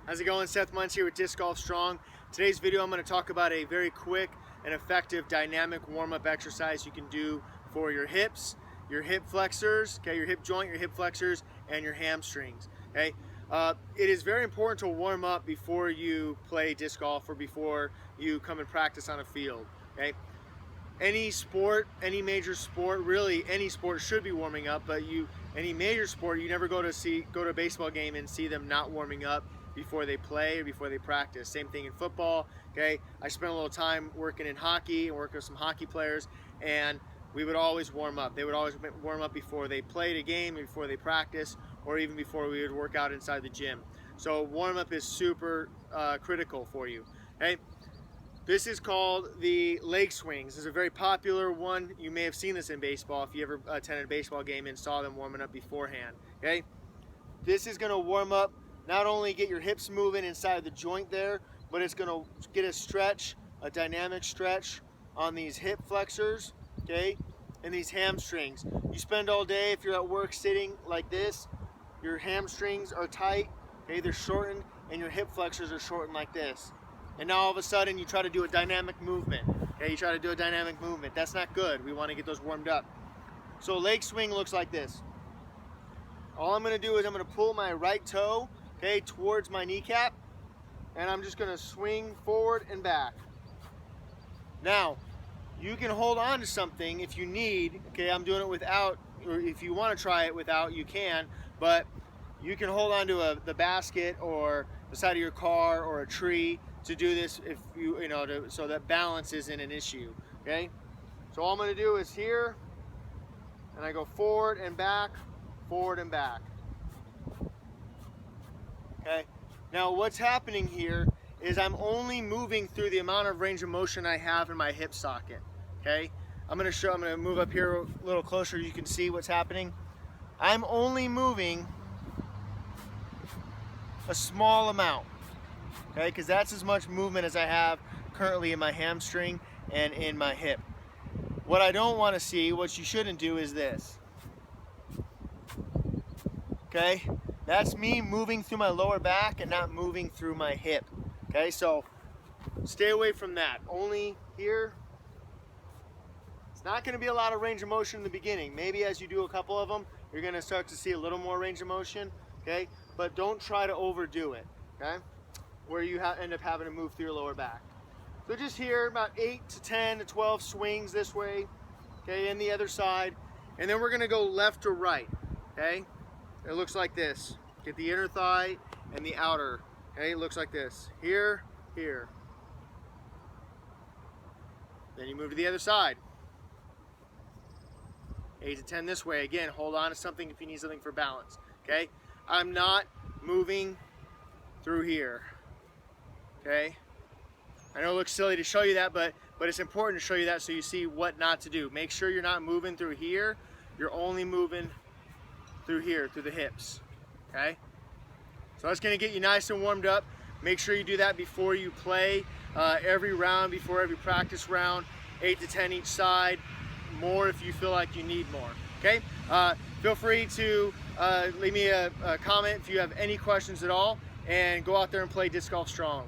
How's it going? Seth Muntz here with Disc Golf Strong. Today's video I'm going to talk about a very quick and effective dynamic warm-up exercise you can do for your hips, your hip flexors, okay, your hip joint, your hip flexors, and your hamstrings. Okay, it is very important to warm up before you play disc golf or before you come and practice on a field. Okay, any sport, any major sport, really any sport should be warming up, but any major sport, you never go to a baseball game and see them not warming up before they play or before they practice. Same thing in football. Okay, I spent a little time working in hockey and working with some hockey players, and we would always warm up. They would always warm up before they played a game, before they practice, or even before we would work out inside the gym. So warm up is super critical for you. Okay, this is called the leg swings. This is a very popular one. You may have seen this in baseball if you ever attended a baseball game and saw them warming up beforehand. Okay, this is going to warm up, not only get your hips moving inside the joint there, but it's going to get a stretch, a dynamic stretch on these hip flexors, okay, and these hamstrings. You spend all day, if you're at work sitting like this, your hamstrings are tight, okay, they're shortened, and your hip flexors are shortened like this. And now all of a sudden you try to do a dynamic movement, okay, you try to do a dynamic movement. That's not good. We want to get those warmed up. So leg swing looks like this. All I'm going to do is I'm going to pull my right toe, okay, towards my kneecap, and I'm just going to swing forward and back. Now, you can hold on to something if you need, okay, I'm doing it without, or if you want to try it without, you can, but you can hold on to the basket or the side of your car or a tree to do this if so that balance isn't an issue, okay? So all I'm going to do is here, and I go forward and back, forward and back. Okay. Now what's happening here is I'm only moving through the amount of range of motion I have in my hip socket. Okay. I'm going to move up here a little closer. You can see what's happening. I'm only moving a small amount. Okay, because that's as much movement as I have currently in my hamstring and in my hip. What I don't want to see, what you shouldn't do, is this. Okay. That's me moving through my lower back and not moving through my hip. Okay, so stay away from that. Only here. It's not going to be a lot of range of motion in the beginning. Maybe as you do a couple of them, you're going to start to see a little more range of motion. Okay, but don't try to overdo it. Okay, where you end up having to move through your lower back. So just here, about 8 to 10 to 12 swings this way. Okay, and the other side, and then we're going to go left to right. Okay. It looks like this. Get the inner thigh and the outer. Okay, it looks like this. Here, here. Then you move to the other side. 8 to 10 this way. Again, hold on to something if you need something for balance. Okay? I'm not moving through here. Okay? I know it looks silly to show you that, but it's important to show you that so you see what not to do. Make sure you're not moving through here. You're only moving through here, through the hips. Okay? So that's going to get you nice and warmed up. Make sure you do that before you play every round, before every practice round. 8 to 10 each side. More if you feel like you need more. Okay? Feel free to leave me a comment if you have any questions at all, and go out there and play Disc Golf Strong.